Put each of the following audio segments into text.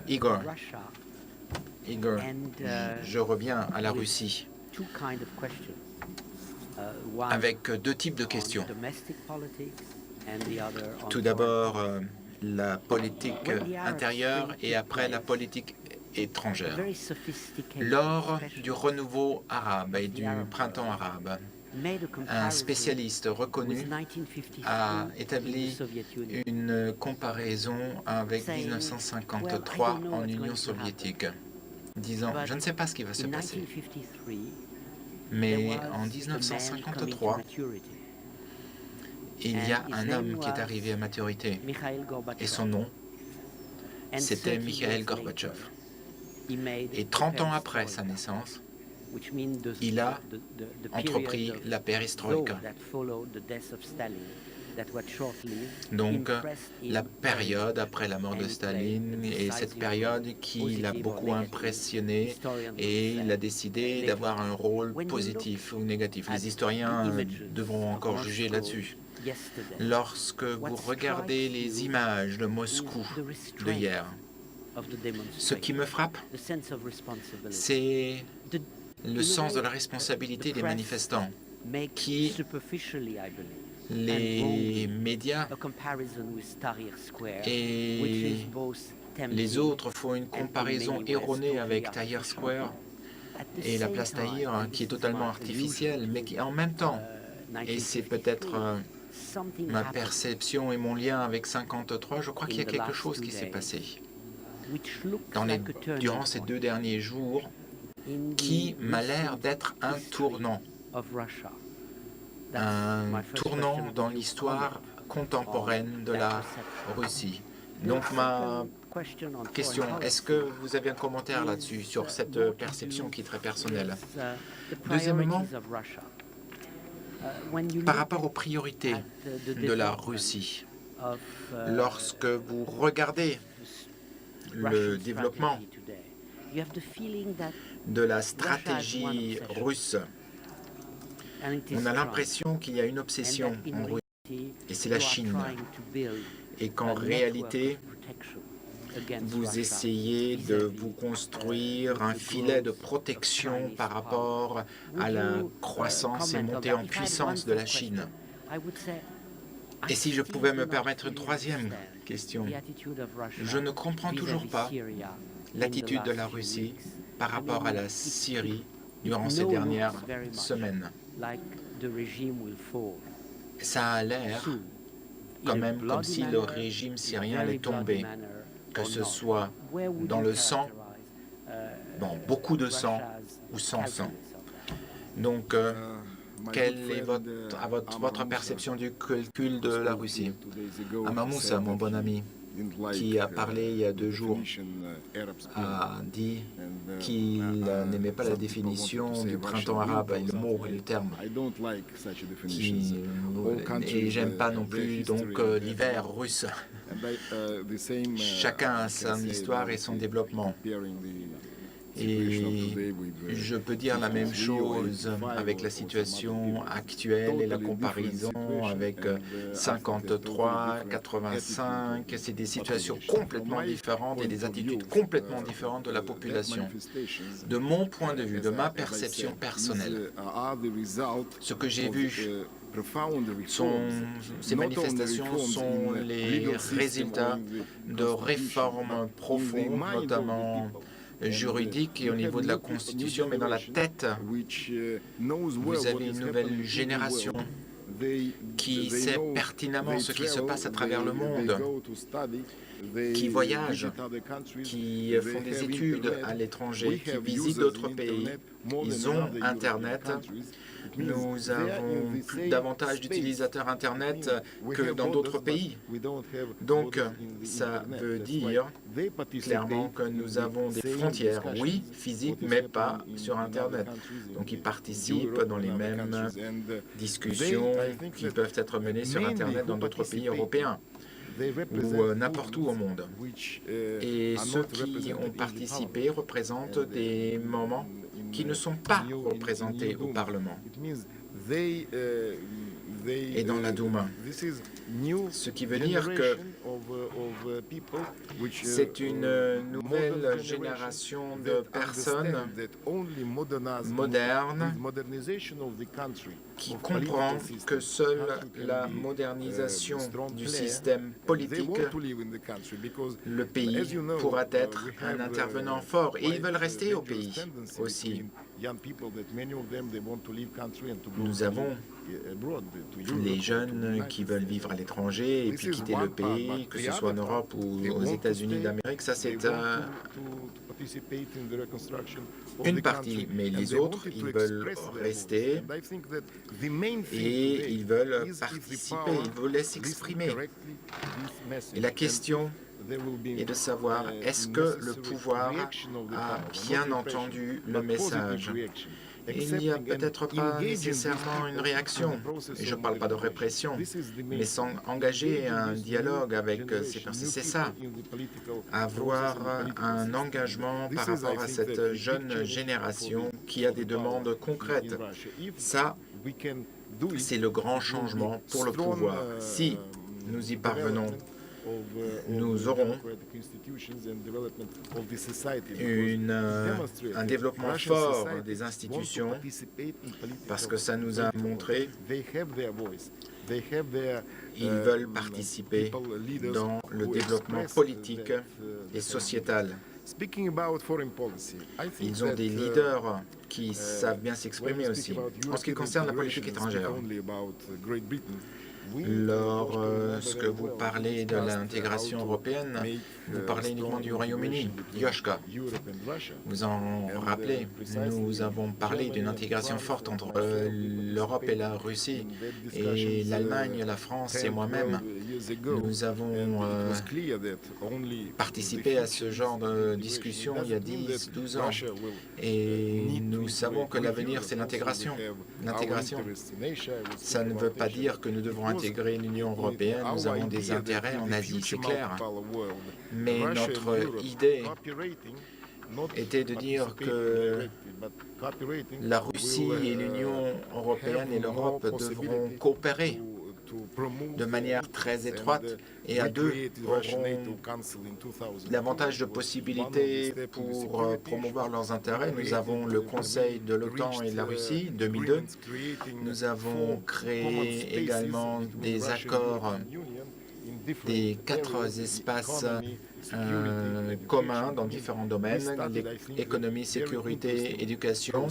Igor, je reviens à la Russie avec deux types de questions. Tout d'abord, la politique intérieure et après la politique étrangère. Lors du renouveau arabe et du printemps arabe, un spécialiste reconnu a établi une comparaison avec 1953 en Union soviétique, disant « Je ne sais pas ce qui va se passer, mais en 1953, il y a un homme qui est arrivé à maturité, et son nom, c'était Mikhail Gorbatchev. Et 30 ans après sa naissance, il a entrepris la perestroïka. Donc, la période après la mort de Staline est cette période qui l'a beaucoup impressionné et il a décidé d'avoir un rôle positif ou négatif. Les historiens devront encore juger là-dessus. Lorsque vous regardez les images de Moscou de hier, ce qui me frappe, c'est le sens de la responsabilité des manifestants qui, les médias et les autres font une comparaison erronée avec Tahrir Square et la place Tahrir, qui est totalement artificielle, mais qui en même temps, et c'est peut-être ma perception et mon lien avec 53, je crois qu'il y a quelque chose qui s'est passé durant ces 2 derniers jours qui m'a l'air d'être un tournant dans l'histoire contemporaine de la Russie. Donc ma question, est-ce que vous avez un commentaire là-dessus, sur cette perception qui est très personnelle? Deuxièmement, par rapport aux priorités de la Russie, lorsque vous regardez le développement de la stratégie russe, on a l'impression qu'il y a une obsession en Russie, et c'est la Chine, et qu'en réalité, vous essayez de vous construire un filet de protection par rapport à la croissance et montée en puissance de la Chine. Et si je pouvais me permettre une troisième question, je ne comprends toujours pas l'attitude de la Russie par rapport à la Syrie durant ces dernières semaines. Ça a l'air quand même comme si le régime syrien allait tomber, que ce soit dans le sang, bon, beaucoup de sang ou sans sang. Donc, quelle est votre perception du calcul de la Russie? Amar Moussa, mon bon ami, qui a parlé il y a 2 jours, a dit qu'il n'aimait pas la définition du printemps arabe, le mot et le terme. Et j'aime pas non plus donc l'hiver russe. Chacun a son histoire et son développement. Et je peux dire la même chose avec la situation actuelle et la comparaison avec 53, 85. C'est des situations complètement différentes et des attitudes complètement différentes de la population. De mon point de vue, de ma perception personnelle, ce que j'ai vu, ces manifestations sont les résultats de réformes profondes, notamment juridique et au niveau de la Constitution, mais dans la tête, vous avez une nouvelle génération qui sait pertinemment ce qui se passe à travers le monde, qui voyagent, qui font des études à l'étranger, qui visitent d'autres pays. Ils ont Internet. Nous avons davantage d'utilisateurs Internet que dans d'autres pays. Donc, ça veut dire clairement que nous avons des frontières, oui, physiques, mais pas sur Internet. Donc, ils participent dans les mêmes discussions qui peuvent être menées sur Internet dans d'autres pays européens ou n'importe où au monde. Et ceux qui ont participé représentent des moments qui ne sont pas représentés au Parlement. et dans la Douma. Ce qui veut dire que c'est une nouvelle génération de personnes modernes qui comprend que seule la modernisation du système politique, le pays pourra être un intervenant fort. Et ils veulent rester au pays aussi. Nous avons les jeunes qui veulent vivre à l'étranger et puis quitter le pays, que ce soit en Europe ou aux États-Unis d'Amérique. Ça, c'est une partie, mais les autres, ils veulent rester et ils veulent participer, ils veulent s'exprimer. Et la question est de savoir, est-ce que le pouvoir a bien entendu le message? Il n'y a peut-être pas nécessairement une réaction. Et je ne parle pas de répression, mais sans engager un dialogue avec ces personnes. C'est ça, avoir un engagement par rapport à cette jeune génération qui a des demandes concrètes. Ça, c'est le grand changement pour le pouvoir. Si nous y parvenons, nous aurons un développement fort des institutions parce que ça nous a montré qu'ils veulent participer dans le développement politique et sociétal. Ils ont des leaders qui savent bien s'exprimer aussi. En ce qui concerne la politique étrangère, lorsque vous parlez de l'intégration européenne, vous parlez uniquement du Royaume-Uni, Yoshka. Vous en rappelez, nous avons parlé d'une intégration forte entre l'Europe et la Russie, et l'Allemagne, la France et moi-même. Nous avons participé à ce genre de discussion il y a 10-12 ans. Et nous savons que l'avenir, c'est l'intégration. L'intégration, ça ne veut pas dire que nous devons intégrer l'Union européenne. Nous avons des intérêts en Asie, c'est clair. Mais notre idée était de dire que la Russie et l'Union européenne et l'Europe devront coopérer de manière très étroite et à deux auront davantage de possibilités pour promouvoir leurs intérêts. Nous avons le Conseil de l'OTAN et de la Russie, 2002. Nous avons créé également des accords des 4 espaces communs dans différents domaines, économie, sécurité, éducation.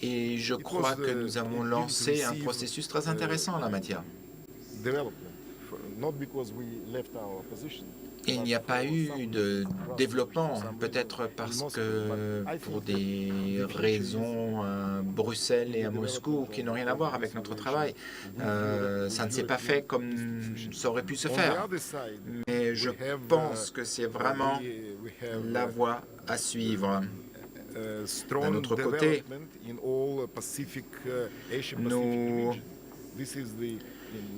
Et je crois que nous avons lancé un processus très intéressant en la matière. Et il n'y a pas eu de développement, peut-être parce que pour des raisons à Bruxelles et à Moscou qui n'ont rien à voir avec notre travail, ça ne s'est pas fait comme ça aurait pu se faire. Mais je pense que c'est vraiment la voie à suivre. D'un autre côté,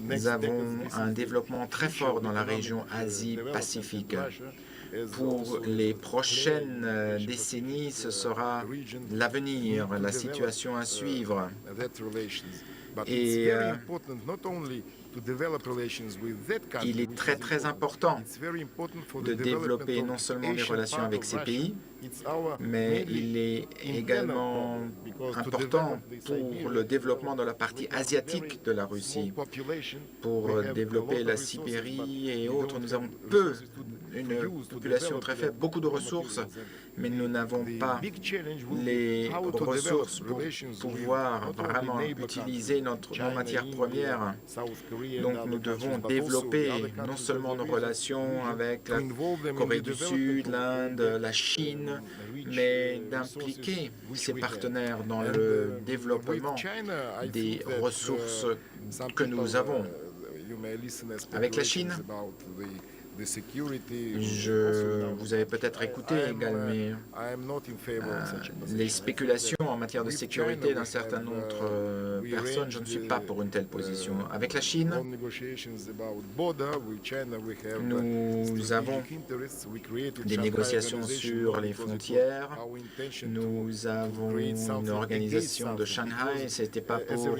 nous avons un développement très fort dans la région Asie-Pacifique. Pour les prochaines décennies, ce sera l'avenir, la situation à suivre. Et il est très très important de développer non seulement les relations avec ces pays, mais il est également important pour le développement de la partie asiatique de la Russie. Pour développer la Sibérie et autres, nous avons une population très faible, beaucoup de ressources, mais nous n'avons pas les ressources pour pouvoir vraiment utiliser nos matières premières. Donc nous devons développer non seulement nos relations avec la Corée du Sud, l'Inde, la Chine, mais d'impliquer ces partenaires dans le développement des ressources que nous avons. Avec la Chine, vous avez peut-être écouté également les spéculations en matière de sécurité d'un certain nombre de personnes. Je ne suis pas pour une telle position. Avec la Chine, nous avons des négociations sur les frontières. Nous avons une organisation de Shanghai. Ce n'était pas pour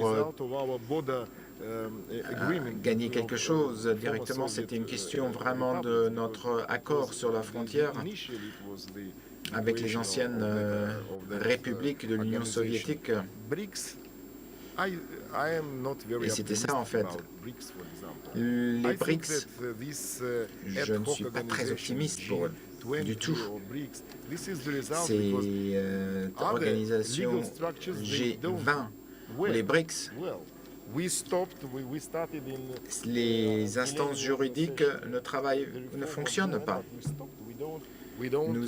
gagner quelque chose directement. C'était une question vraiment de notre accord sur la frontière avec les anciennes républiques de l'Union soviétique. Et c'était ça en fait. Les BRICS, je ne suis pas très optimiste pour eux, du tout. Ces organisations G20 ou les BRICS, les instances juridiques ne fonctionnent pas. Nous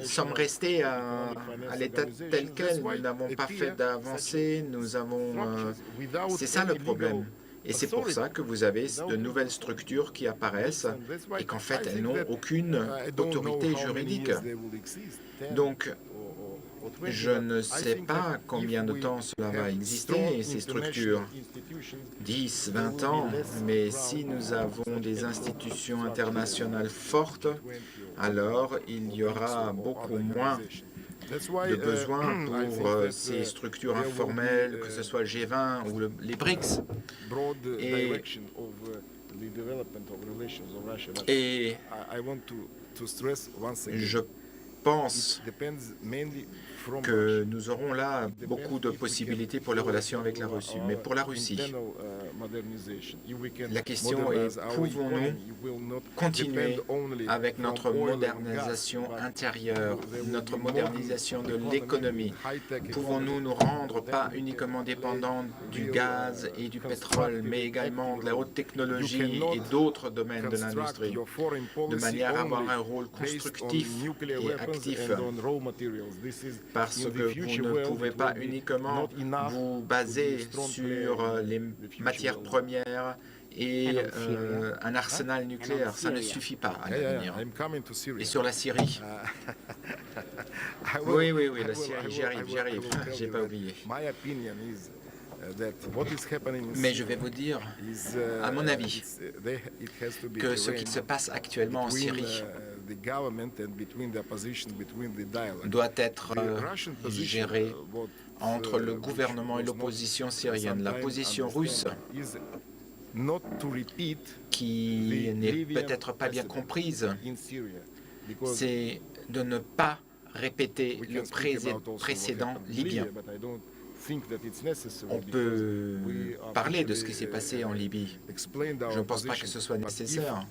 sommes restés à l'état tel quel. Nous n'avons pas fait d'avancée. C'est ça le problème. Et c'est pour ça que vous avez de nouvelles structures qui apparaissent et qu'en fait, elles n'ont aucune autorité juridique. Donc, je ne sais pas combien de temps cela va exister, ces structures. 10, 20 ans, mais si nous avons des institutions internationales fortes, alors il y aura beaucoup moins de besoin pour ces structures informelles, que ce soit le G20 ou les BRICS. Et je pense que nous aurons là beaucoup de possibilités pour les relations avec la Russie. Mais pour la Russie, la question est, pouvons-nous continuer avec notre modernisation intérieure, notre modernisation de l'économie? Pouvons-nous nous rendre pas uniquement dépendants du gaz et du pétrole, mais également de la haute technologie et d'autres domaines de l'industrie, de manière à avoir un rôle constructif et actif? Parce que vous ne pouvez pas uniquement vous baser sur les matières premières et un arsenal nucléaire. Ça ne suffit pas à l'avenir. Et sur la Syrie. Oui, la Syrie, j'y arrive, j'ai pas oublié. Mais je vais vous dire, à mon avis, que ce qui se passe actuellement en Syrie doit être géré entre le gouvernement et l'opposition syrienne. La position russe, qui n'est peut-être pas bien comprise, c'est de ne pas répéter le précédent libyen. On peut parler de ce qui s'est passé en Libye. Je ne pense pas que ce soit nécessaire,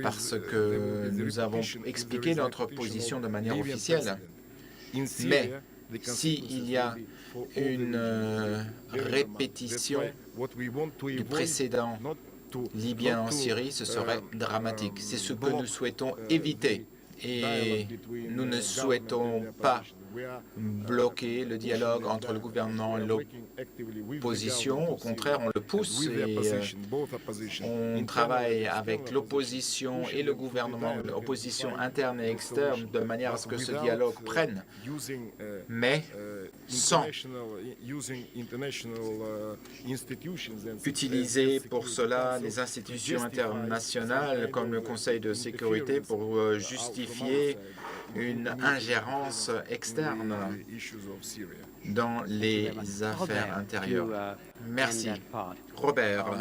parce que nous avons expliqué notre position de manière officielle. Mais s'il y a une répétition du précédent libyen en Syrie, ce serait dramatique. C'est ce que nous souhaitons éviter. Et nous ne souhaitons pas bloquer le dialogue entre le gouvernement et l'opposition. Au contraire, on le pousse et on travaille avec l'opposition et le gouvernement, l'opposition interne et externe, de manière à ce que ce dialogue prenne, mais sans utiliser pour cela les institutions internationales comme le Conseil de sécurité pour justifier une ingérence externe dans les affaires intérieures. Merci. Robert.